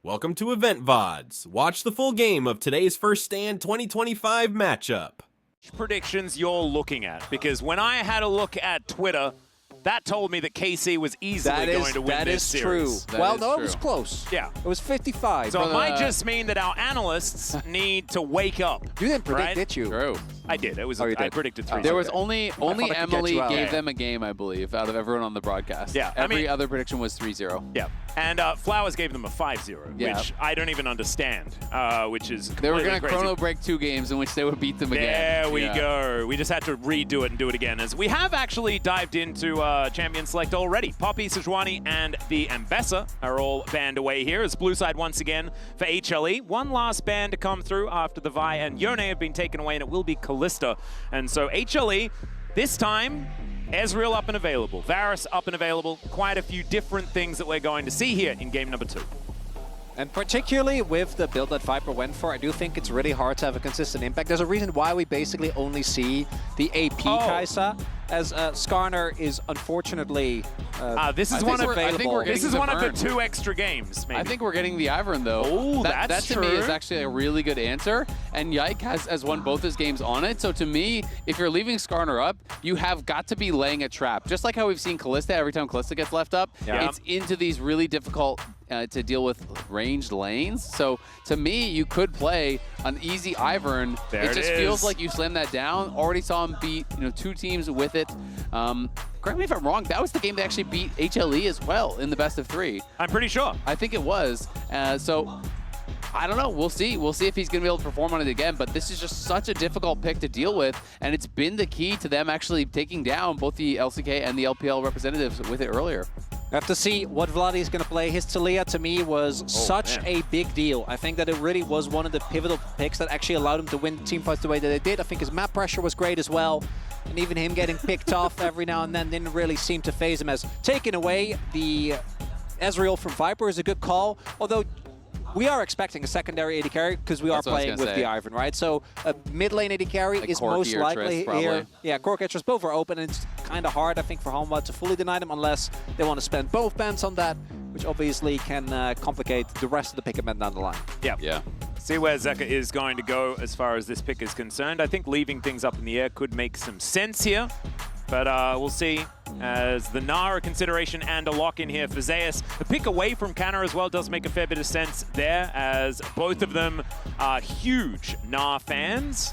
Welcome to Loleventvods. Watch the full game of today's First Stand 2025 matchup. Predictions you're looking at, because when I had a look at Twitter, that told me that KC was easily going to win this series. That is true. It was close. Yeah. It was 55. So it might just mean that our analysts need to wake up. You didn't predict, right? did you? True. I did. It was. Oh, you I did. predicted 3. There was only Emily out. gave them a game, I believe, out of everyone on the broadcast. Yeah, Every other prediction was 3-0. Yeah. And Flowers gave them a 5-0, Yeah. which I don't even understand, which is They were completely going to crazy. chrono break 2 games in which they would beat them again. There we go. We just had to redo it and do it again. As we have actually dived into Champion Select already. Poppy, Sejuani, and the Ambessa are all banned away here as Blue Side once again for HLE. One last ban to come through after the Vi and Yone have been taken away, and it will be Callista. And so HLE, this time, Ezreal up and available, Varus up and available. Quite a few different things that we're going to see here in game number 2. And particularly with the build that Viper went for, I do think it's really hard to have a consistent impact. There's a reason why we basically only see the AP Kai'Sa, as Skarner is unfortunately this is one of available. this is one of the 2 extra games. Maybe. I think we're getting the Ivern though. Oh, that that's to true. me is actually a really good answer. And Yike has won both his games on it. So to me, if you're leaving Skarner up, you have got to be laying a trap. Just like how we've seen Callista every time Callista gets left up, it's into these really difficult to deal with ranged lanes. So to me, you could play an easy Ivern. It just feels like you slammed that down. Already saw him beat 2 teams with it. Correct me if I'm wrong, that was the game they actually beat HLE as well in the best of 3. I'm pretty sure. I think it was. So I don't know. We'll see. We'll see if he's going to be able to perform on it again. But this is just such a difficult pick to deal with. And it's been the key to them actually taking down both the LCK and the LPL representatives with it earlier. We have to see what Vladi is going to play. His Taliyah, to me, was such a big deal. I think that it really was one of the pivotal picks that actually allowed him to win team fights the way that they did. I think his map pressure was great as well. And even him getting picked off every now and then didn't really seem to phase him. As taking away the Ezreal from Viper is a good call. Although we are expecting a secondary AD carry because we are playing with the Ivern, right? So a mid lane AD carry is most likely here. Yeah, Cork Triss both are open, and it's kind of hard, I think, for Hanwha to fully deny them unless they want to spend both bans on that, which obviously can complicate the rest of the pick event down the line. Yeah. See where Zeka is going to go as far as this pick is concerned. I think leaving things up in the air could make some sense here. But we'll see, as the Gnar a consideration and a lock in here for Zeus. The pick away from Canna as well does make a fair bit of sense there, as both of them are huge Gnar fans.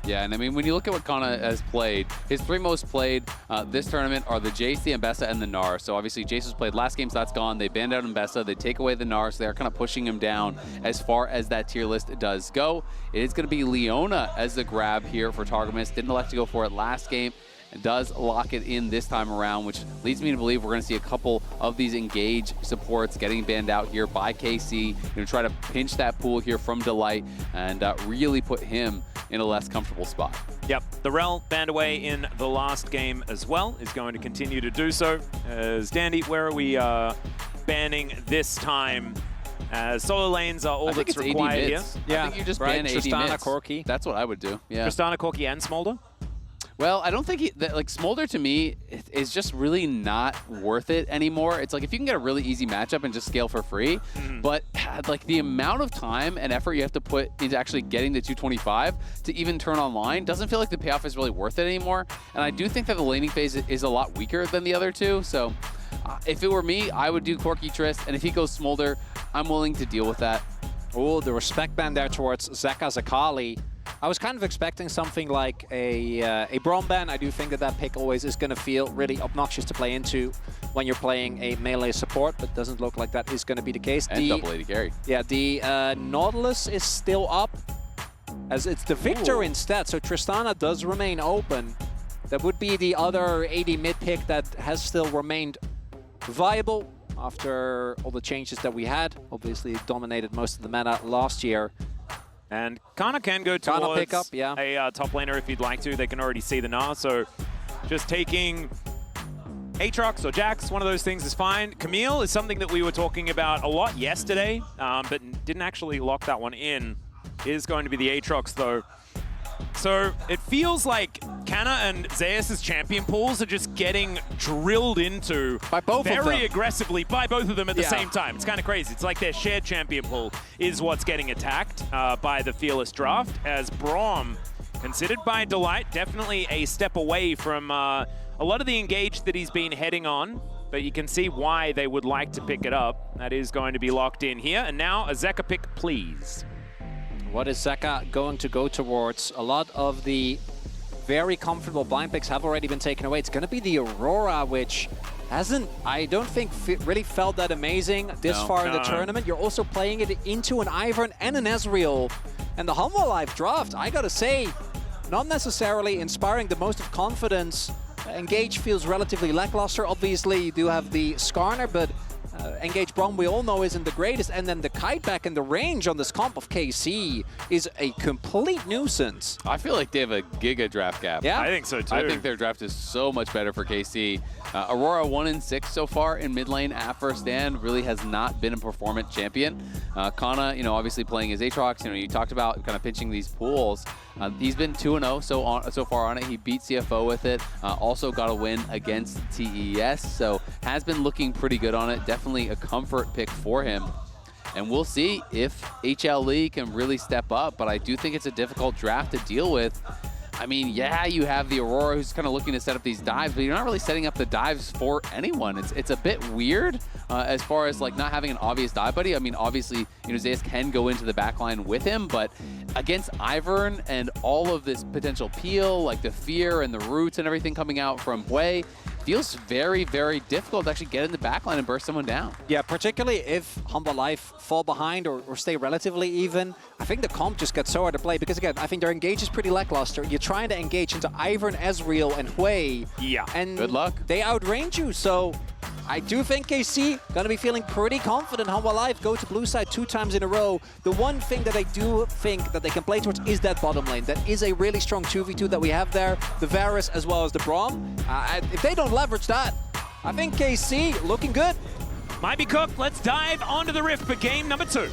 Yeah, and I mean, when you look at what Kana has played, his 3 most played this tournament are the Jace, the Ambessa, and the Gnar. So obviously, Jace was played last game, so that's gone. They banned out Ambessa. They take away the Gnar, so they're kind of pushing him down as far as that tier list does go. It is going to be Leona as the grab here for Targamas. Didn't elect to go for it last game. And does lock it in this time around, which leads me to believe we're going to see a couple of these engage supports getting banned out here by KC. Try to pinch that pool here from Delight and really put him in a less comfortable spot. Yep, the Rel banned away in the last game as well, is going to continue to do so. As Dandy, where are we banning this time? Solo lanes are all that's required here. Yeah, I think you just ban AD Tristana, mids. Corki. That's what I would do. Yeah. Tristana, Corki, and Smolder? Well, I don't think like Smolder to me is just really not worth it anymore. It's like if you can get a really easy matchup and just scale for free, but like the amount of time and effort you have to put into actually getting the 225 to even turn online doesn't feel like the payoff is really worth it anymore. And I do think that the laning phase is a lot weaker than the other 2. So if it were me, I would do Corki Triss, and if he goes Smolder, I'm willing to deal with that. Oh, the respect band there towards Zeka Zakali. I was kind of expecting something like a Braum ban. I do think that pick always is going to feel really obnoxious to play into when you're playing a melee support, but doesn't look like that is going to be the case. And double AD carry. Yeah, the Nautilus is still up, as it's the Victor instead, so Tristana does remain open. That would be the other AD mid pick that has still remained viable after all the changes that we had. Obviously, it dominated most of the meta last year. And Kana can go towards pick up, a top laner if you'd like to. They can already see the Gnar, so just taking Aatrox or Jax, one of those things is fine. Camille is something that we were talking about a lot yesterday, but didn't actually lock that one in. It is going to be the Aatrox, though. So it feels like Kana and Zeus' champion pools are just getting drilled into By both of very them. aggressively by both of them at the Yeah. same time. It's kind of crazy. It's like their shared champion pool is what's getting attacked by the Fearless Draft, as Braum, considered by Delight, definitely a step away from a lot of the engage that he's been heading on, but you can see why they would like to pick it up. That is going to be locked in here. And now a Zeka pick, please. What is Zeka going to go towards? A lot of the very comfortable blind picks have already been taken away. It's going to be the Aurora, which hasn't, I don't think, really felt that amazing this far in the tournament. You're also playing it into an Ivern and an Ezreal. And the Hanwha Live draft, I gotta say, not necessarily inspiring the most of confidence. Engage feels relatively lackluster. Obviously, you do have the Skarner, but Engage Braum, we all know, isn't the greatest. And then the kite back and the range on this comp of KC is a complete nuisance. I feel like they have a giga draft gap. Yeah, I think so too. I think their draft is so much better for KC. Aurora 1-6 so far in mid lane at first stand, really has not been a performant champion. Kana, obviously playing his Aatrox, you talked about kind of pinching these pools. He's been 2-0 so far on it. He beat CFO with it. Also got a win against TES, so has been looking pretty good on it. Definitely a comfort pick for him. And we'll see if HLE can really step up, but I do think it's a difficult draft to deal with. I mean, yeah, you have the Aurora who's kind of looking to set up these dives, but you're not really setting up the dives for anyone. It's a bit weird as far as like not having an obvious dive buddy. I mean, obviously, Zeus can go into the backline with him, but against Ivern and all of this potential peel, like the fear and the roots and everything coming out from Hwei, feels very, very difficult to actually get in the backline and burst someone down. Yeah, particularly if Hanwha Life fall behind or stay relatively even. I think the comp just gets so hard to play because, again, I think their engage is pretty lackluster. You're trying to engage into Ivern, Ezreal, and Hwei. Yeah. And good luck. They outrange you, so I do think KC going to be feeling pretty confident. Hanwha Life go to blue side 2 times in a row. The one thing that I do think that they can play towards is that bottom lane. That is a really strong 2v2 that we have there. The Varus as well as the Braum. If they don't leverage that, I think KC looking good. Might be cooked. Let's dive onto the Rift for game number 2.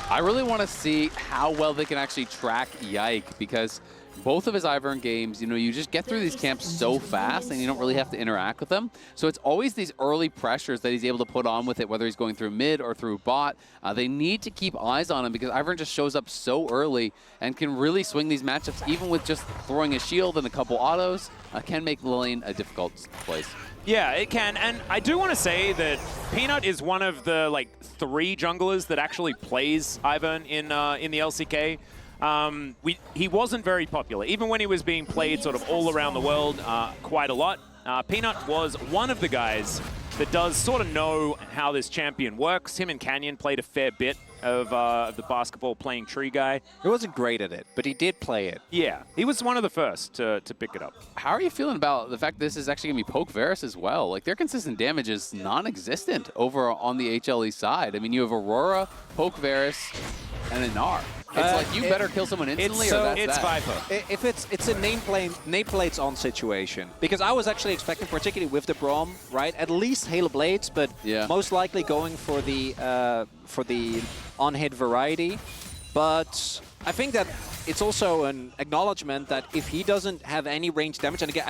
I really want to see how well they can actually track Yike, because both of his Ivern games, you just get through these camps so fast and you don't really have to interact with them. So it's always these early pressures that he's able to put on with it, whether he's going through mid or through bot. They need to keep eyes on him because Ivern just shows up so early and can really swing these matchups, even with just throwing a shield and a couple autos, can make the lane a difficult place. Yeah, it can, and I do want to say that Peanut is one of the 3 junglers that actually plays Ivern in the LCK. He wasn't very popular, even when he was being played sort of all around the world quite a lot. Peanut was one of the guys that does sort of know how this champion works. Him and Canyon played a fair bit of the basketball playing tree guy. He wasn't great at it, but he did play it. Yeah, he was one of the first to pick it up. How are you feeling about the fact that this is actually going to be Poke Varus as well? Like, their consistent damage is non-existent over on the HLE side. I mean, you have Aurora, Poke Varus, and a Gnar. It's like, you better kill someone instantly, or that's it's that. Viper. If it's a nameplates on situation, because I was actually expecting, particularly with the Braum, right, at least Halo Blades, but most likely going for the on-hit variety. But I think that it's also an acknowledgement that if he doesn't have any range damage, and again,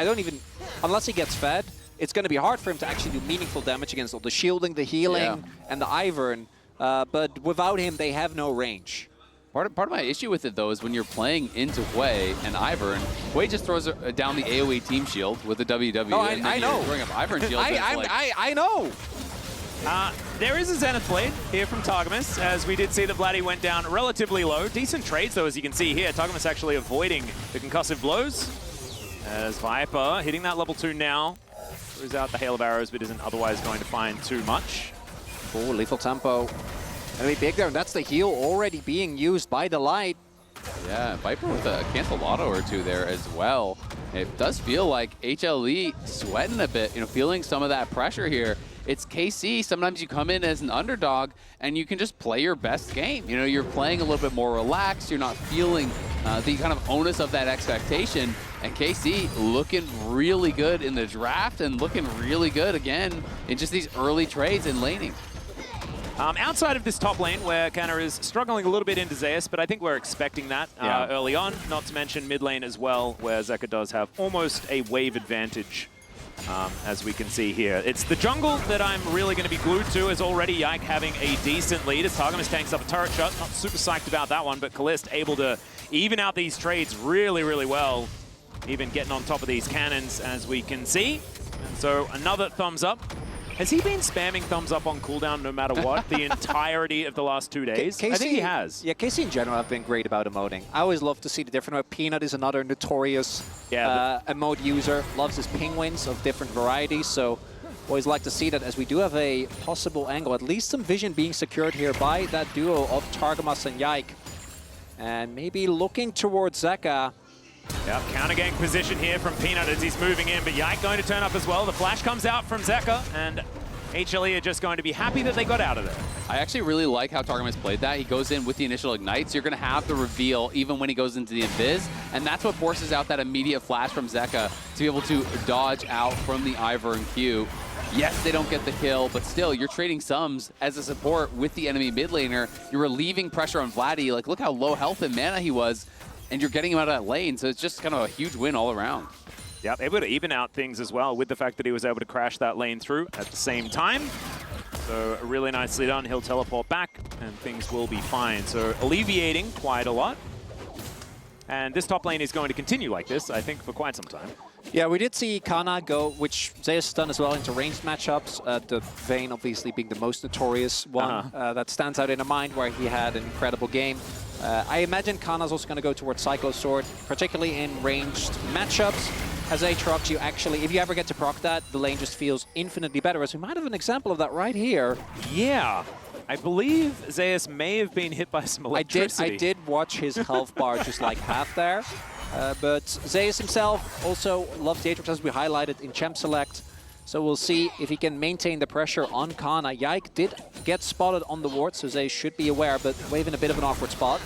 unless he gets fed, it's going to be hard for him to actually do meaningful damage against all the shielding, the healing, and the Ivern. But without him, they have no range. Part of my issue with it, though, is when you're playing into Hwei and Ivern, Hwei just throws down the AoE team shield with the WW. Oh, I know. Throwing up Ivern shield. I know. There is a Zenith Blade here from Targamas, as we did see that Vladdy went down relatively low. Decent trades, though, as you can see here. Targamas actually avoiding the concussive blows. As Viper hitting that level 2 now. Throws out the hail of arrows, but isn't otherwise going to find too much. Oh, lethal tempo. Gonna be big there, and that's the heal already being used by the Light. Yeah, Viper with a cancel auto or 2 there as well. It does feel like HLE sweating a bit, feeling some of that pressure here. It's KC. Sometimes you come in as an underdog and you can just play your best game. You're playing a little bit more relaxed. You're not feeling the kind of onus of that expectation. And KC looking really good in the draft and looking really good again in just these early trades and laning. Outside of this top lane, where Kanna is struggling a little bit into Zeus, but I think we're expecting that early on. Not to mention mid lane as well, where Zeka does have almost a wave advantage, as we can see here. It's the jungle that I'm really going to be glued to, is already Yike having a decent lead as Targamas tanks up a turret shot. Not super psyched about that one, but Kalist able to even out these trades really, really well. Even getting on top of these cannons, as we can see. And so another thumbs up. Has he been spamming thumbs up on cooldown no matter what the entirety of the last 2 days? KC, I think he has. Yeah, KC in general have been great about emoting. I always love to see the different emote. Peanut is another notorious emote user. Loves his penguins of different varieties. So always like to see that, as we do have a possible angle. At least some vision being secured here by that duo of Targamas and Yike. And maybe looking towards Zeka. Yep, counter gank position here from Peanut as he's moving in, but Yike going to turn up as well. The flash comes out from Zeka, and HLE are just going to be happy that they got out of there. I actually really like how Targamas played that. He goes in with the initial ignite, so you're going to have the reveal even when he goes into the invis, and that's what forces out that immediate flash from Zeka to be able to dodge out from the Ivor and Q. Yes, they don't get the kill, but still, you're trading sums as a support with the enemy mid laner. You're relieving pressure on Vladdy. Like, look how low health and mana he was, and you're getting him out of that lane, so it's just kind of a huge win all around. Yep, able to even out things as well with the fact that he was able to crash that lane through at the same time. So really nicely done. He'll teleport back, and things will be fine. So alleviating quite a lot. And this top lane is going to continue like this, I think, for quite some time. Yeah, we did see Kana go, which Zeus has done as well, into ranged matchups. The Vayne obviously being the most notorious one that stands out in our mind, where he had an incredible game. I imagine Kana's also going to go towards Psycho Sword, particularly in ranged matchups. As Aatrox, you actually, if you ever get to proc that, the lane just feels infinitely better, as we might have an example of that right here. Yeah. I believe Zeus may have been hit by some electricity. I did watch his health bar just like half there. But Zeus himself also loves the Aatrox, as we highlighted in Champ Select. So we'll see if he can maintain the pressure on Kana. Yike did get spotted on the ward, so Zeus should be aware, but waving a bit of an awkward spot.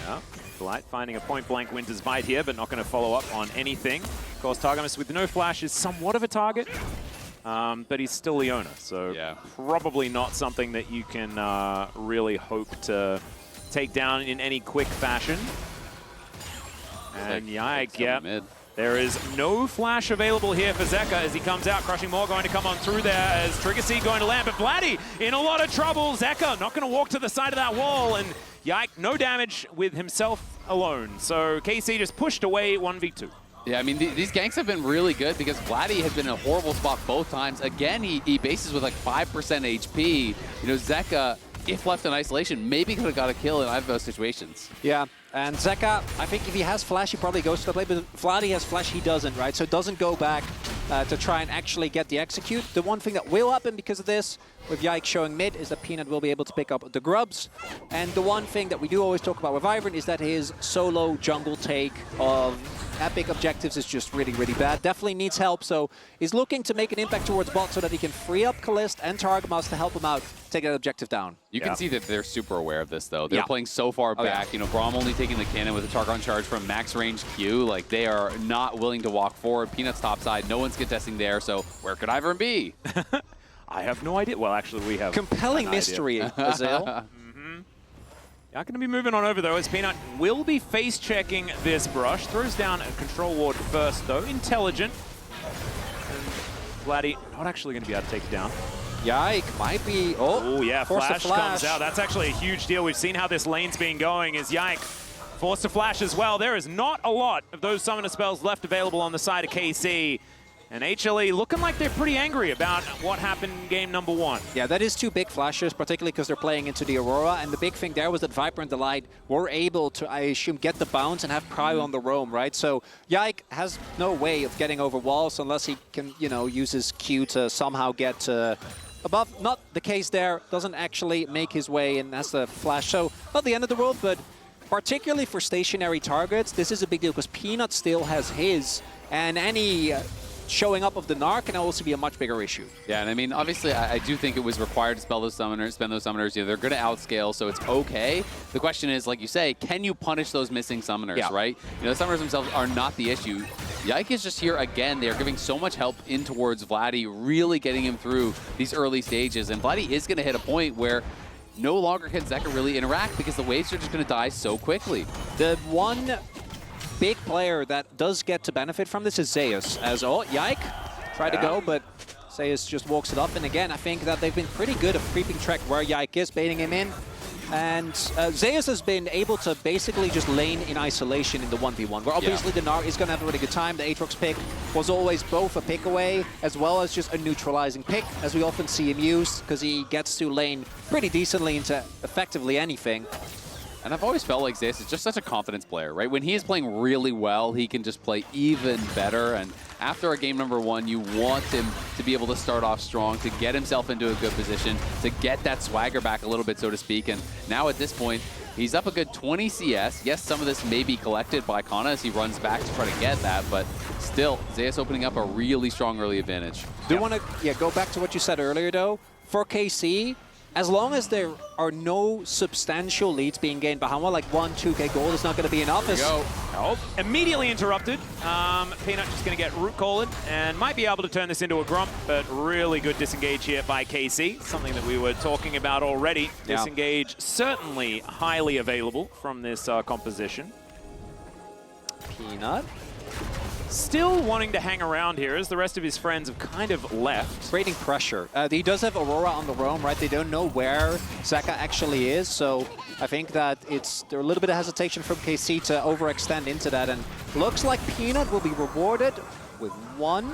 Yeah, Blight finding a point-blank Winter's Bite here, but not going to follow up on anything. Of course, Targamas with no flash is somewhat of a target, but he's still Leona, so probably not something that you can really hope to take down in any quick fashion. And Yike, yeah. There is no flash available here for Zeka as he comes out. Crushing Maw going to come on through there as Trigger Seed going to land. But Vladdy in a lot of trouble. Zeka not going to walk to the side of that wall. And Yike, no damage with himself alone. So KC just pushed away 1v2. Yeah, I mean, these ganks have been really good because Vladdy has been in a horrible spot both times. Again, he bases with like 5% HP. You know, Zeka, if left in isolation, maybe could have got a kill in either of those situations. Yeah. And Zeka, I think if he has flash, he probably goes to the play, but Vladdy has flash, he doesn't, right? So it doesn't go back to try and actually get the execute. The one thing that will happen because of this, with Yike showing mid, is that Peanut will be able to pick up the grubs. And the one thing that we do always talk about with Ivern is that his solo jungle take of epic objectives is just really, really bad. Definitely needs help, so he's looking to make an impact towards bot so that he can free up Kalist and Targamas to help him out, take that objective down. You can see that they're super aware of this, though. They're playing so far back. You know, Braum only taking the cannon with a Targon charge from max range Q. Like, they are not willing to walk forward. Peanut's topside, no one's contesting there, so where could Ivern be? I have no idea. Well, actually, we have compelling mystery, Azale. Not going to be moving on over, though, as Peanut will be face-checking this brush. Throws down a control ward first, though. Intelligent. And Vladdy not actually going to be able to take it down. Yike might be... Oh, yeah, flash comes out. That's actually a huge deal. We've seen how this lane's been going, as Yike forced to flash as well. There is not a lot of those summoner spells left available on the side of KC. And HLE looking like they're pretty angry about what happened in game number 1. Yeah, that is 2 big flashes, particularly because they're playing into the Aurora. And the big thing there was that Viper and Delight were able to, I assume, get the bounce and have Prio on the roam, right? So Yike has no way of getting over walls unless he can, you know, use his Q to somehow get above. Not the case there. Doesn't actually make his way, and that's the flash. So not the end of the world, but particularly for stationary targets, this is a big deal because Peanut still has his, and any showing up of the Gnar can also be a much bigger issue. Yeah, and I mean, obviously, I do think it was required to spend those summoners. You know, they're going to outscale, so it's okay. The question is, like you say, can you punish those missing summoners, right? You know, the summoners themselves are not the issue. Yike is just here again. They're giving so much help in towards Vladdy, really getting him through these early stages. And Vladdy is going to hit a point where no longer can Zeka really interact because the waves are just going to die so quickly. The one big player that does get to benefit from this is Zeus, as Yike tried to go, but Zeus just walks it up. And again, I think that they've been pretty good at creeping track where Yike is, baiting him in. And Zeus has been able to basically just lane in isolation in the 1v1, where obviously the Gnar is going to have a really good time. The Aatrox pick was always both a pick away as well as just a neutralizing pick, as we often see him use, because he gets to lane pretty decently into effectively anything. And I've always felt like Zeus is just such a confidence player, right? When he is playing really well, he can just play even better. And after a game number 1, you want him to be able to start off strong, to get himself into a good position, to get that swagger back a little bit, so to speak. And now at this point, he's up a good 20 CS. Yes, some of this may be collected by Kana as he runs back to try to get that, but still, Zeus opening up a really strong early advantage. Do you want to go back to what you said earlier, though? For KC, as long as there are no substantial leads being gained by Hanwha, like 1-2k gold is not going to be enough. There you go. Oh, immediately interrupted. Peanut just going to get root called and might be able to turn this into a grump, but really good disengage here by KC. Something that we were talking about already. Yeah. Disengage certainly highly available from this composition. Peanut. Still wanting to hang around here as the rest of his friends have kind of left. Creating pressure. He does have Aurora on the roam, right? They don't know where Zeka actually is, so I think that there's a little bit of hesitation from KC to overextend into that, and looks like Peanut will be rewarded with one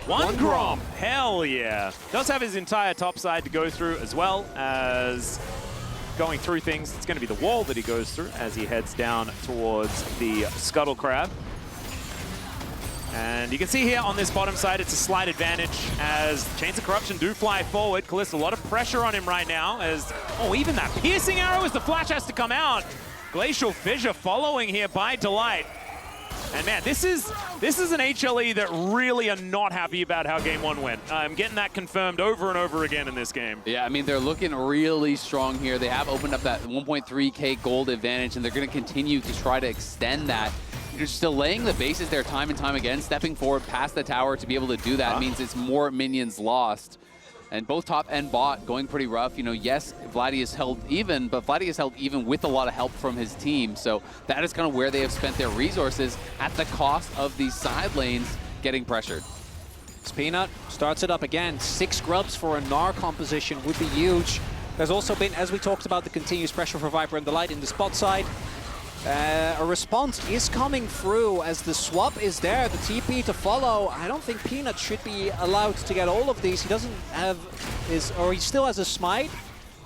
Gromp. Hell yeah. Does have his entire top side to go through as well as going through things. It's going to be the wall that he goes through as he heads down towards the Scuttle Crab. And you can see here on this bottom side, it's a slight advantage as Chains of Corruption do fly forward. Kalista, a lot of pressure on him right now as, even that piercing arrow as the flash has to come out. Glacial Fissure following here by Delight. And man, this is an HLE that really are not happy about how game 1 went. I'm getting that confirmed over and over again in this game. Yeah, I mean, they're looking really strong here. They have opened up that 1.3k gold advantage, and they're going to continue to try to extend that. You're just delaying the bases there time and time again, stepping forward past the tower to be able to do that means it's more minions lost. And both top and bot going pretty rough. You know, yes, Vladdy is held even, but Vladdy is held even with a lot of help from his team. So that is kind of where they have spent their resources at the cost of these side lanes getting pressured. Peanut starts it up again. 6 grubs for a Gnar composition would be huge. There's also been, as we talked about, the continuous pressure for Viper and Delight in the spot side. A response is coming through as the swap is there, the TP to follow. I don't think Peanut should be allowed to get all of these. He doesn't have his, or he still has a smite.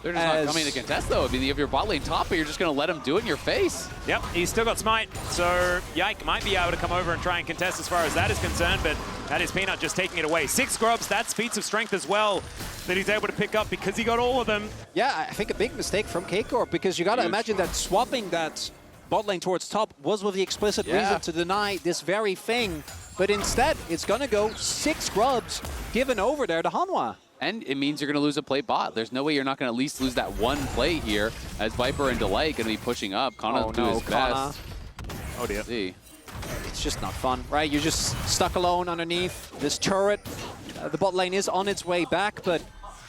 They're just not coming to contest though. I mean, you have your bot lane top, but you're just going to let him do it in your face. Yep, he's still got smite, so Yike might be able to come over and try and contest as far as that is concerned, but that is Peanut just taking it away. 6 grubs, that's feats of strength as well that he's able to pick up because he got all of them. Yeah, I think a big mistake from K-Corp, because you got to imagine that swapping that bot lane towards top was with the explicit reason to deny this very thing, but instead it's gonna go 6 grubs given over there to Hanwha. And it means you're going to lose a plate bot. There's no way you're not going to at least lose that one plate here as Viper and Delight going to be pushing up. Kana do his best. Oh dear. See. It's just not fun, right? You're just stuck alone underneath this turret. The bot lane is on its way back, but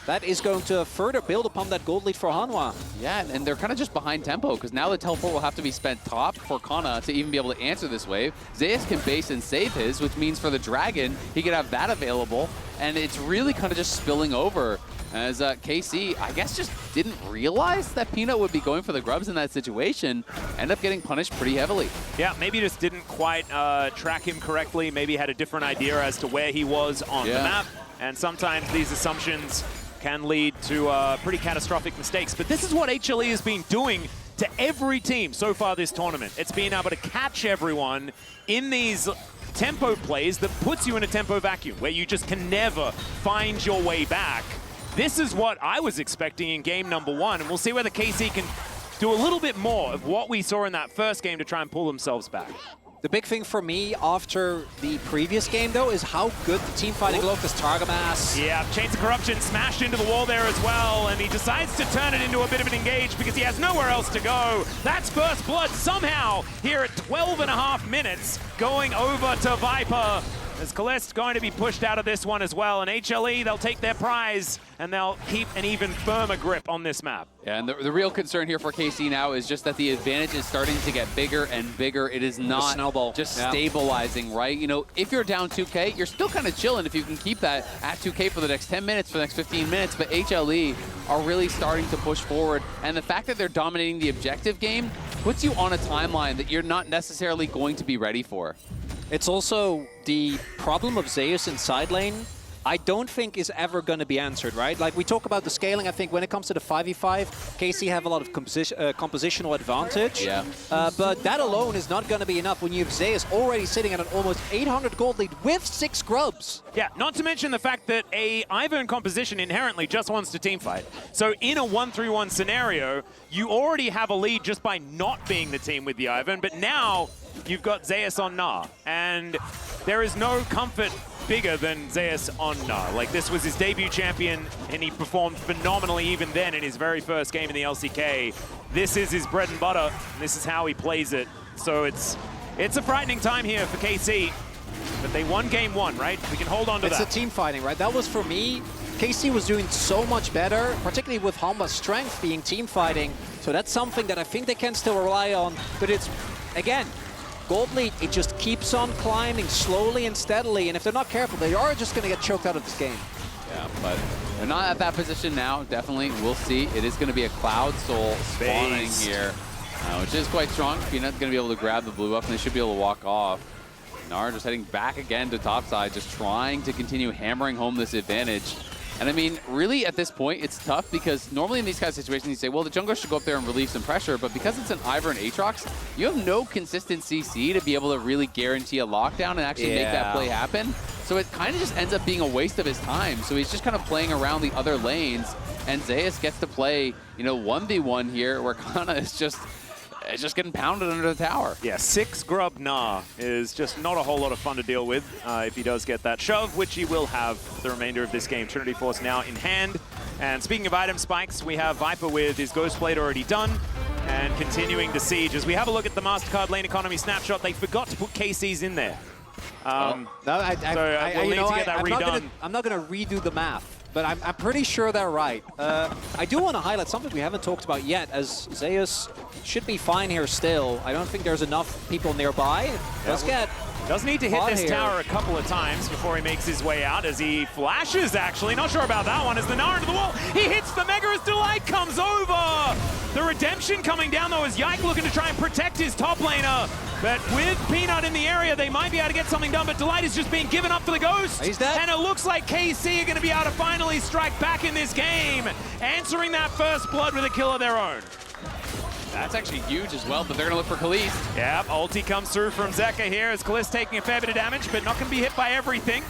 that is going to further build upon that gold lead for Hanwha. Yeah, and they're kind of just behind tempo because now the teleport will have to be spent top for Kana to even be able to answer this wave. Zeus can base and save his, which means for the Dragon, he could have that available. And it's really kind of just spilling over as KC, I guess, just didn't realize that Peanut would be going for the grubs in that situation. End up getting punished pretty heavily. Yeah, maybe just didn't quite track him correctly. Maybe had a different idea as to where he was on the map. And sometimes these assumptions can lead to pretty catastrophic mistakes. But this is what HLE has been doing to every team so far this tournament. It's being able to catch everyone in these tempo plays that puts you in a tempo vacuum where you just can never find your way back. This is what I was expecting in game number 1, and we'll see whether KC can do a little bit more of what we saw in that first game to try and pull themselves back. The big thing for me after the previous game, though, is how good the team fighting looked as Targamas. Yeah, Chains of Corruption smashed into the wall there as well, and he decides to turn it into a bit of an engage because he has nowhere else to go. That's first blood somehow here at 12.5 minutes, going over to Viper. As Kalist going to be pushed out of this one as well, and HLE, they'll take their prize, and they'll keep an even firmer grip on this map. Yeah, and the real concern here for KC now is just that the advantage is starting to get bigger and bigger. It is not just stabilizing, right? You know, if you're down 2K, you're still kind of chilling if you can keep that at 2K for the next 10 minutes, for the next 15 minutes, but HLE are really starting to push forward, and the fact that they're dominating the objective game puts you on a timeline that you're not necessarily going to be ready for. It's also the problem of Zeus in side lane, I don't think is ever going to be answered, right? Like, we talk about the scaling. I think when it comes to the 5v5, KC have a lot of compositional advantage. Yeah. But that alone is not going to be enough when you have Zeus already sitting at an almost 800 gold lead with 6 grubs. Yeah, not to mention the fact that a Ivern composition inherently just wants to teamfight. So in a 1-3-1 scenario, you already have a lead just by not being the team with the Ivern, but now you've got Zeus on Gnar, and there is no comfort bigger than Zeus on Gnar. Like, this was his debut champion, and he performed phenomenally even then in his very first game in the LCK. This is his bread and butter, and this is how he plays it. So it's a frightening time here for KC, but they won game 1, right? We can hold on to that. It's a team fighting, right? That was, for me, KC was doing so much better, particularly with Hanwha's strength being team fighting. So that's something that I think they can still rely on, but it's, again, gold lead, it just keeps on climbing slowly and steadily, and if they're not careful, they are just going to get choked out of this game. Yeah, but they're not at that position now, definitely. We'll see. It is going to be a Cloud Soul spawning here, which is quite strong. Peanut's going to be able to grab the blue buff, and they should be able to walk off. Gnar just heading back again to topside, just trying to continue hammering home this advantage. And I mean, really at this point, it's tough because normally in these kind of situations, you say, well, the jungler should go up there and relieve some pressure, but because it's an Ivern and Aatrox, you have no consistent CC to be able to really guarantee a lockdown and actually make that play happen. So it kind of just ends up being a waste of his time. So he's just kind of playing around the other lanes, and Zeus gets to play, you know, 1v1 here, where Kana is just getting pounded under the tower. Yeah, 6 grub Gnar is just not a whole lot of fun to deal with if he does get that shove, which he will have the remainder of this game. Trinity Force now in hand. And speaking of item spikes, we have Viper with his Ghost Blade already done and continuing to siege. As we have a look at the MasterCard lane economy snapshot, they forgot to put KCs in there. No, we'll need to get that redone. I'm not going to redo the math, but I'm pretty sure they're right. I do want to highlight something we haven't talked about yet, as Zeus should be fine here still. I don't think there's enough people nearby. Does need to hit this tower a couple of times before he makes his way out, as he flashes, actually. Not sure about that one, as the Gnar into the wall. He hits the Mega as Delight comes over. The redemption coming down, though, as Yike looking to try and protect his top laner. But with Peanut in the area, they might be able to get something done, but Delight is just being given up for the Ghost. He's dead. And it looks like KC are going to be able to finally strike back in this game, answering that first blood with a kill of their own. That's actually huge as well, but they're going to look for Kalist. Yep, ulti comes through from Zeka here, as Kalist taking a fair bit of damage, but not going to be hit by everything.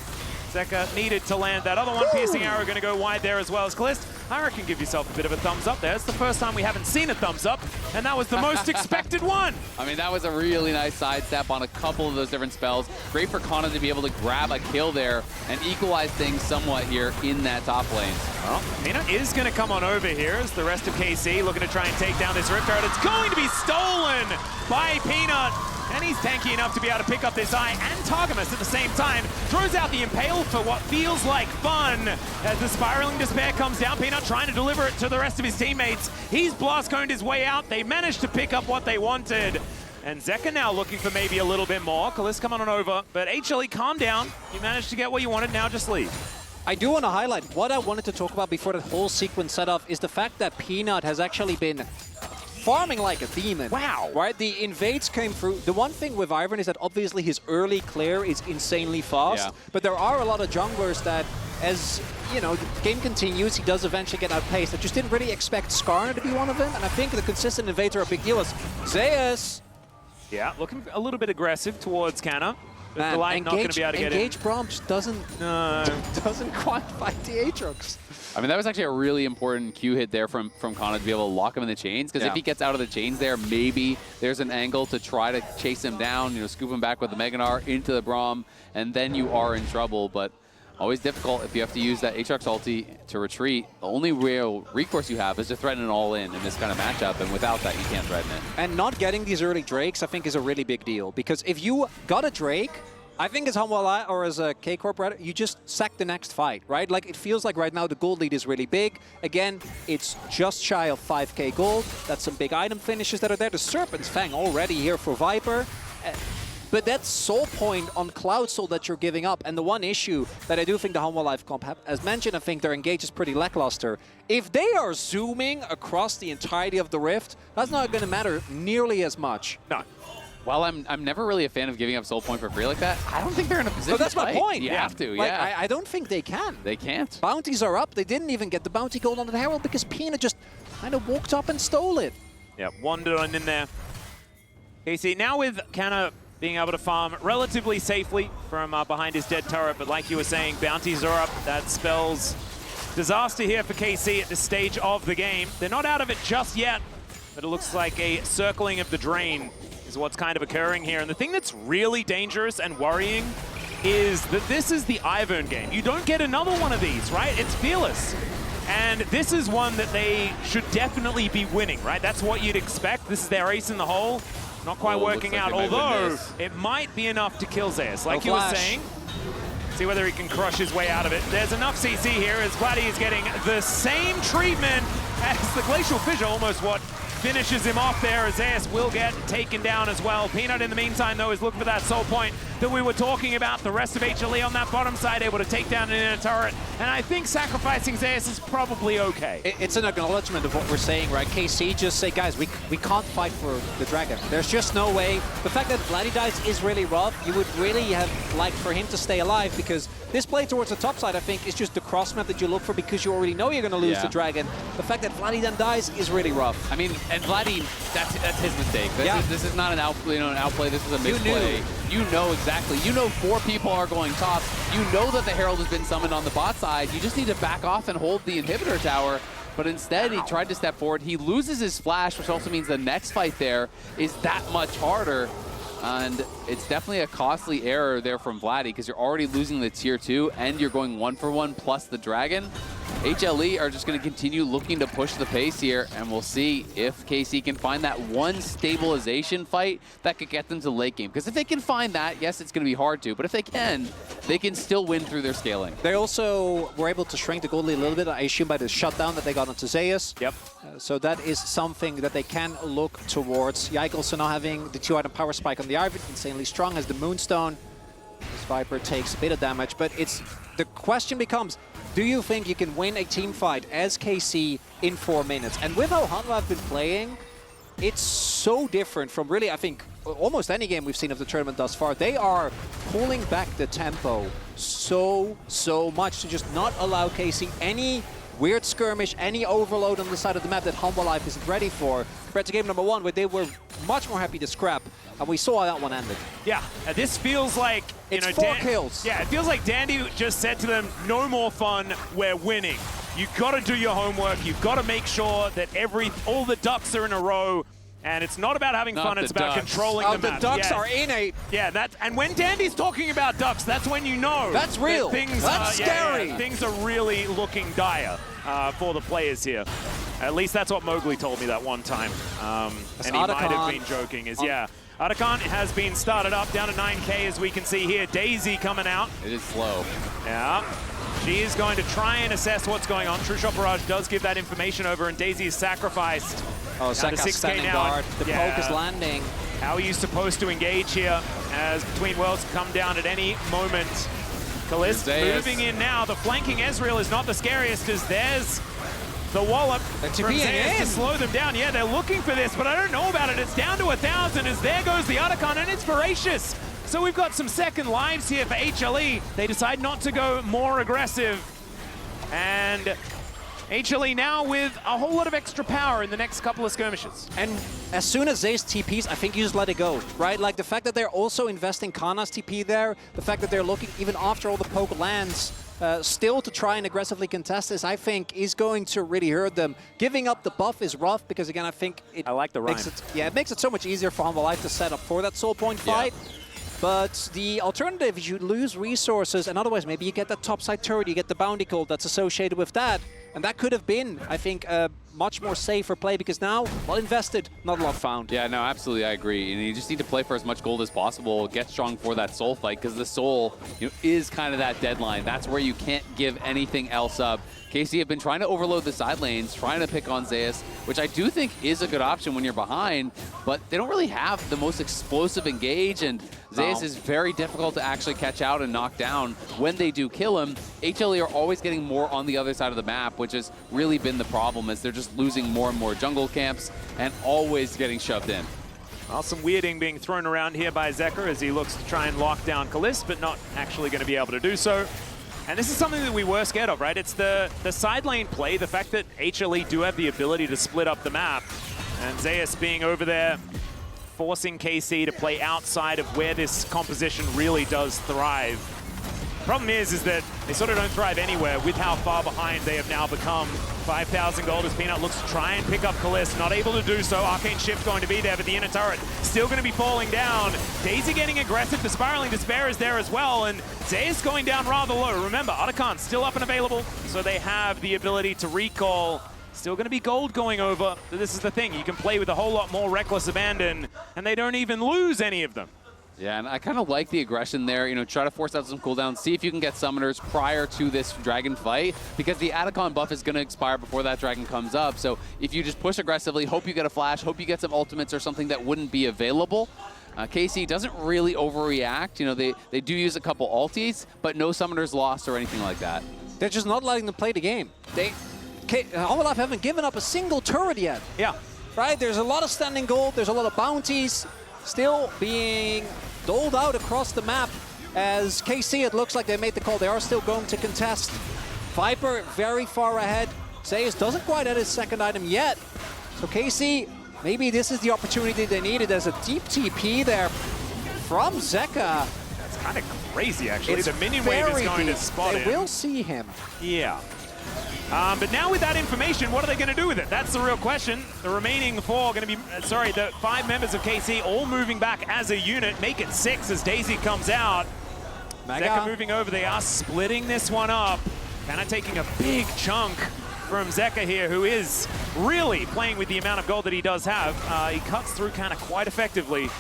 Zeka needed to land that other one. Piercing arrow going to go wide there as well as Kalist. I reckon give yourself a bit of a thumbs up there. It's the first time we haven't seen a thumbs up, and that was the most expected one. I mean, that was a really nice sidestep on a couple of those different spells. Great for Kana to be able to grab a kill there and equalize things somewhat here in that top lane. Well, Peanut is going to come on over here as the rest of KC looking to try and take down this Rift Guard. It's going to be stolen by Peanut. And he's tanky enough to be able to pick up this Eye and Targamas at the same time. Throws out the Impale for what feels like fun. As the Spiraling Despair comes down, Peanut trying to deliver it to the rest of his teammates. He's blast coned his way out. They managed to pick up what they wanted. And Zeka now looking for maybe a little bit more. Kalist coming on over. But HLE, calm down. You managed to get what you wanted, now just leave. I do want to highlight, what I wanted to talk about before that whole sequence set off is the fact that Peanut has actually been farming like a demon. Wow. Right? The invades came through. The one thing with Ivern is that obviously his early clear is insanely fast, but there are a lot of junglers that, as you know, the game continues, he does eventually get outpaced. I just didn't really expect Skarner to be one of them, and I think the consistent invades are a big deal. As Zeus, yeah, looking a little bit aggressive towards Kana. The line not going to be able to get in. Engage Braum just doesn't quite fight the Aatrox. I mean, that was actually a really important Q hit there from Kana to be able to lock him in the chains, because if he gets out of the chains there, maybe there's an angle to try to chase him down, scoop him back with the Mega Gnar into the Braum, and then you are in trouble. But always difficult if you have to use that Aatrox ulti to retreat. The only real recourse you have is to threaten an all-in this kind of matchup, and without that, you can't threaten it. And not getting these early Drakes, I think, is a really big deal, because if you got a Drake, I think as Hanwha or as a K-Corp, you just sack the next fight, right? Like, it feels like right now the gold lead is really big. Again, it's just shy of 5k gold. That's some big item finishes that are there. The Serpent's Fang already here for Viper. But that's Soul Point on Cloud Soul that you're giving up. And the one issue that I do think the Hanwha Life comp have, as mentioned, I think their engage is pretty lackluster. If they are zooming across the entirety of the Rift, that's not going to matter nearly as much. No. While I'm never really a fan of giving up Soul Point for free like that, I don't think they're in a position that's to fight. my point. You have to, like, I don't think they can. They can't. Bounties are up. They didn't even get the bounty gold on the Herald because Pina just kind of walked up and stole it. Yeah, wandered on in there. KC, now with Kana being able to farm relatively safely from behind his dead turret, but like you were saying, bounties are up. That spells disaster here for KC at this stage of the game. They're not out of it just yet, but it looks like a circling of the drain is what's kind of occurring here. And the thing that's really dangerous and worrying is that this is the Ivern game. You don't get another one of these, right? It's Fearless. And this is one that they should definitely be winning, right? That's what you'd expect. This is their ace in the hole. Not quite working out, although it might be enough to kill Zeus. Like you were saying, see whether he can crush his way out of it. There's enough CC here as Vladdy is getting the same treatment as the Glacial Fissure, almost what finishes him off there, as Zeus will get taken down as well. Peanut, in the meantime, though, is looking for that Soul Point that we were talking about. The rest of HLE on that bottom side able to take down an inner turret, and I think sacrificing Zeus is probably okay. It's an acknowledgement of what we're saying, right? KC just say, guys, we can't fight for the Dragon. There's just no way. The fact that Vladdy dies is really rough. You would really have liked for him to stay alive, because this play towards the top side, I think, is just the cross map that you look for because you already know you're going to lose the Dragon. The fact that Vladdy then dies is really rough. I mean, and Vladdy, that's his mistake. This is not an outplay. This is a misplay. You know exactly. You know 4 people are going top. You know that the Herald has been summoned on the bot side. You just need to back off and hold the inhibitor tower. But instead, he tried to step forward. He loses his flash, which also means the next fight there is that much harder. And it's definitely a costly error there from Vladdy, because you're already losing the tier 2 and you're going 1-for-1 plus the Dragon. HLE are just going to continue looking to push the pace here, and we'll see if KC can find that one stabilization fight that could get them to late game. Because if they can find that, yes, it's going to be hard to, but if they can still win through their scaling. They also were able to shrink the gold lead a little bit, I assume, by the shutdown that they got onto Zeus. Yep. So that is something that they can look towards. Yike also now having the 2-item power spike on the Ivern, insanely strong, as the Moonstone. This Viper takes a bit of damage, but the question becomes, do you think you can win a team fight as KC in 4 minutes? And with how Hanwha have been playing, it's so different from really, I think, almost any game we've seen of the tournament thus far. They are pulling back the tempo so much to just not allow KC any weird skirmish, any overload on the side of the map that Hanwha Life isn't ready for, compared to game number 1, where they were much more happy to scrap. And we saw how that one ended. Yeah, this feels like, it's 4 kills. Yeah, it feels like Dandy just said to them, no more fun, we're winning. You've got to do your homework. You've got to make sure that all the ducks are in a row. And it's not about having fun, it's about controlling the map. The ducks are innate. Yeah, and when Dandy's talking about ducks, that's when you know. That's real. That's scary. Things are really looking dire for the players here. At least that's what Mowgli told me that one time. And he might have been joking, Otacon has been started up down to 9k, as we can see here. Daisy coming out. It is slow. Yeah. She is going to try and assess what's going on. True Shot Barrage does give that information over, and Daisy is sacrificed. Oh, Sekka standing guard. The poke is landing. How are you supposed to engage here, as Between Worlds come down at any moment? Kalist moving in now. The flanking Ezreal is not the scariest, as there's the wallop from Zeus to slow them down. Yeah, they're looking for this, but I don't know about it. It's down to 1,000, as there goes the Otacon, and it's voracious. So we've got some second lives here for HLE. They decide not to go more aggressive. And HLE now with a whole lot of extra power in the next couple of skirmishes. And as soon as Zay's TPs, I think you just let it go, right? Like the fact that they're also investing Kana's TP there, the fact that they're looking even after all the poke lands, still to try and aggressively contest this, I think is going to really hurt them. Giving up the buff is rough because, again, I think it I like the rhyme. it makes it so much easier for Hanwha to set up for that soul point fight. But the alternative is you lose resources, and otherwise maybe you get that topside turret, you get the bounty gold that's associated with that. And that could have been, I think, a much more safer play because now, well invested, not a lot found. Yeah, no, absolutely, I agree. And you just need to play for as much gold as possible, get strong for that soul fight, because the soul, is kind of that deadline. That's where you can't give anything else up. KC have been trying to overload the side lanes, trying to pick on Zeus, which I do think is a good option when you're behind, but they don't really have the most explosive engage, and Zeus is very difficult to actually catch out and knock down. When they do kill him, HLE are always getting more on the other side of the map, which has really been the problem, as they're just losing more and more jungle camps and always getting shoved in. Well, some weirding being thrown around here by Zeker as he looks to try and lock down Kalist, but not actually going to be able to do so. And this is something that we were scared of, right? It's the side lane play, the fact that HLE do have the ability to split up the map, and Zeus being over there, forcing KC to play outside of where this composition really does thrive. Problem is that they sort of don't thrive anywhere with how far behind they have now become. 5,000 gold as Peanut looks to try and pick up Kalist, not able to do so. Arcane Shift going to be there, but the inner turret still going to be falling down. Daisy getting aggressive, the Spiraling Despair is there as well, and Zeus going down rather low. Remember, Otacon still up and available, so they have the ability to recall. Still going to be gold going over. So this is the thing, you can play with a whole lot more reckless abandon, and they don't even lose any of them. Yeah, and I kind of like the aggression there. Try to force out some cooldowns, see if you can get summoners prior to this dragon fight, because the Atacon buff is going to expire before that dragon comes up. So if you just push aggressively, hope you get a flash, hope you get some ultimates or something that wouldn't be available. KC doesn't really overreact. They do use a couple ultis, but no summoners lost or anything like that. They're just not letting them play the game. Hanwha haven't given up a single turret yet. Yeah. Right? There's a lot of standing gold, there's a lot of bounties still being doled out across the map. As KC, it looks like they made the call. They are still going to contest. Viper very far ahead. Zeus doesn't quite have his second item yet. So KC, maybe this is the opportunity they needed. There's a deep TP there from Zeka. That's kind of crazy, actually. The minion wave is going to spot him. They will see him. Yeah. But now with that information, what are they going to do with it? That's the real question. The remaining the 5 members of KC all moving back as a unit. Make it 6 as Daisy comes out. Zeka moving over. They are splitting this one up. Kind of taking a big chunk from Zeka here, who is really playing with the amount of gold that he does have. He cuts through kind of quite effectively.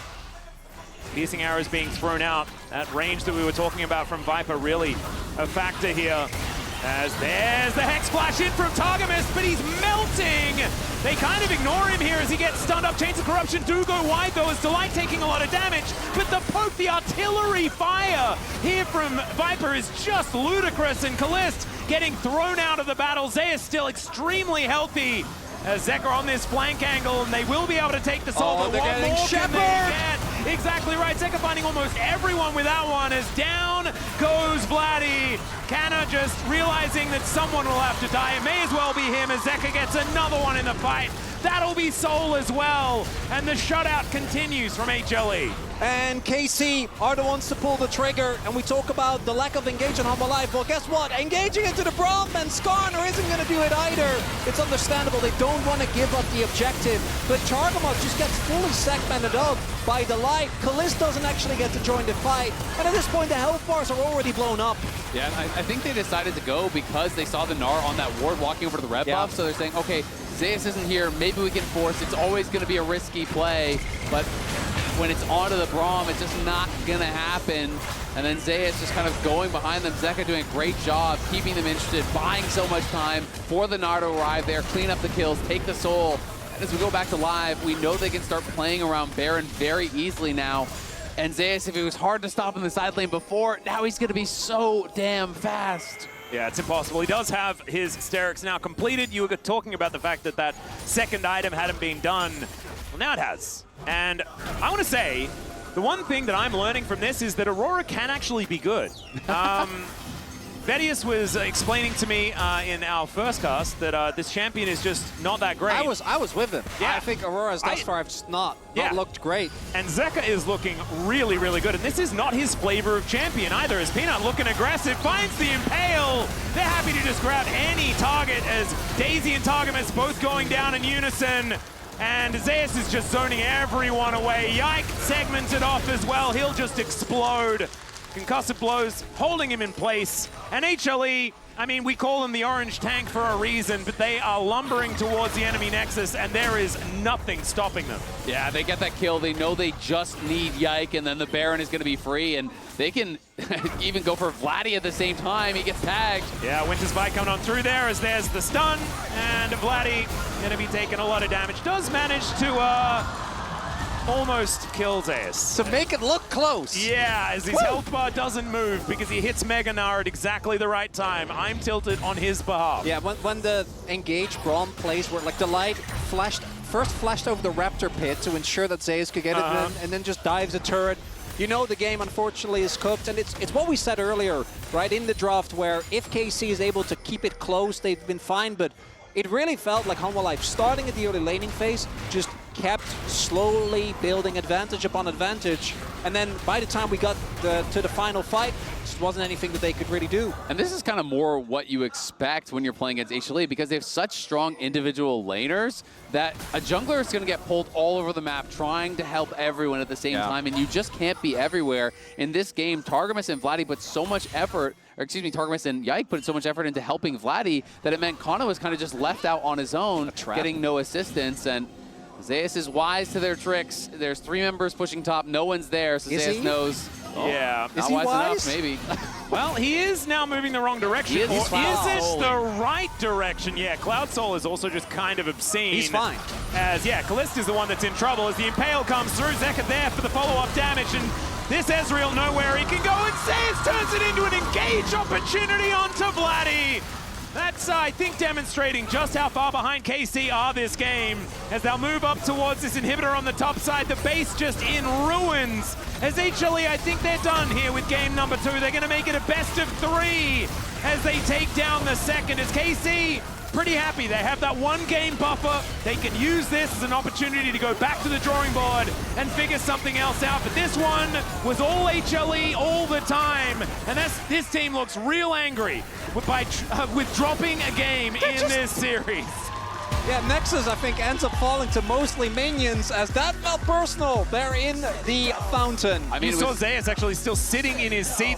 Piercing arrows being thrown out. That range that we were talking about from Viper really a factor here. As there's the Hex Flash in from Targamas, but he's melting! They kind of ignore him here as he gets stunned up. Chains of Corruption do go wide though, as Delight taking a lot of damage, but the poke, the artillery fire here from Viper is just ludicrous, and Kalist getting thrown out of the battle. Zeus still extremely healthy. As Zeka on this flank angle, and they will be able to take the soul, but one more can they get? Exactly right, Zeka finding almost everyone with that one, as down goes Vladdy. Canna just realizing that someone will have to die. It may as well be him, as Zeka gets another one in the fight. That'll be Soul as well, and the shutout continues from HLE. And KC are the ones to pull the trigger, and we talk about the lack of engagement on Hanwha Live. Well, guess what? Engaging into the Braum, and Skarner isn't going to do it either. It's understandable. They don't want to give up the objective, but Targamot just gets fully segmented up by the light. Kalist doesn't actually get to join the fight, and at this point, the health bars are already blown up. Yeah, I think they decided to go because they saw the Gnar on that ward walking over to the red buff, so they're saying, okay, Zeus isn't here, maybe we can force. It's always going to be a risky play, but when it's onto the Braum, it's just not going to happen. And then Zeus just kind of going behind them. Zeka doing a great job, keeping them interested, buying so much time for the Gnar to arrive there, clean up the kills, take the soul. And as we go back to live, we know they can start playing around Baron very easily now. And Zeus, if it was hard to stop in the side lane before, now he's going to be so damn fast. Yeah, it's impossible. He does have his Sterix now completed. You were talking about the fact that that second item hadn't been done. Well, now it has. And I want to say, the one thing that I'm learning from this is that Aurora can actually be good. Vedius was explaining to me in our first cast that this champion is just not that great. I was with him. Yeah. I think Aurora's thus far have just not looked great. And Zeka is looking really, really good. And this is not his flavor of champion either. As Peanut looking aggressive, finds the Impale. They're happy to just grab any target as Daisy and Targamas both going down in unison. And Zeus is just zoning everyone away. Yike segmented off as well. He'll just explode. Concussive blows holding him in place. And HLE, I mean, we call them the orange tank for a reason, but they are lumbering towards the enemy nexus, and there is nothing stopping them. Yeah, they get that kill. They know they just need Yike, and then the Baron is going to be free, and they can even go for Vladdy at the same time. He gets tagged. Yeah, Winter's Bite coming on through there as there's the stun, and Vladdy going to be taking a lot of damage. Does manage to almost kill Zeus. To make it look close. Yeah, as his health bar doesn't move because he hits Mega Gnar at exactly the right time. I'm tilted on his behalf. Yeah, when the engage Braum plays where like the light first flashed over the Raptor pit to ensure that Zeus could get it and then just dives a turret. You know the game, unfortunately, is cooked, and it's what we said earlier, right, in the draft, where if KC is able to keep it close, they've been fine, but it really felt like Hanwha Life, starting at the early laning phase, just kept slowly building advantage upon advantage, and then by the time we got to the final fight, just wasn't anything that they could really do. And this is kind of more what you expect when you're playing against HLE, because they have such strong individual laners that a jungler is going to get pulled all over the map trying to help everyone at the same time, and you just can't be everywhere. In this game, Targamas and Vladdy put so much effort, or excuse me, Targamas and Yike put so much effort into helping Vladdy that it meant Kana was kind of just left out on his own, getting no assistance. And Zeus is wise to their tricks. There's 3 members pushing top. No one's there, so Zeus knows. Yeah. Not wise enough, maybe. Well, he is now moving the wrong direction. Or is it the right direction? Yeah, Cloud Soul is also just kind of obscene. He's fine. As, yeah, Callista's the one that's in trouble. As the Impale comes through, Zeka there for the follow-up damage, and this Ezreal nowhere he can go, and Zeus turns it into an engage opportunity onto Vladdy. That's, I think, demonstrating just how far behind KC are this game. As they'll move up towards this inhibitor on the top side, the base just in ruins. As HLE, I think they're done here with game number 2. They're going to make it a best of 3 as they take down the second. As KC, pretty happy. They have that 1-game buffer. They can use this as an opportunity to go back to the drawing board and figure something else out. But this one was all HLE all the time. And this team looks real angry with dropping a game in this series. Yeah, Nexus, I think, ends up falling to mostly minions, as that felt personal. They're in the fountain. I mean, you saw Zeus actually still sitting in his seat.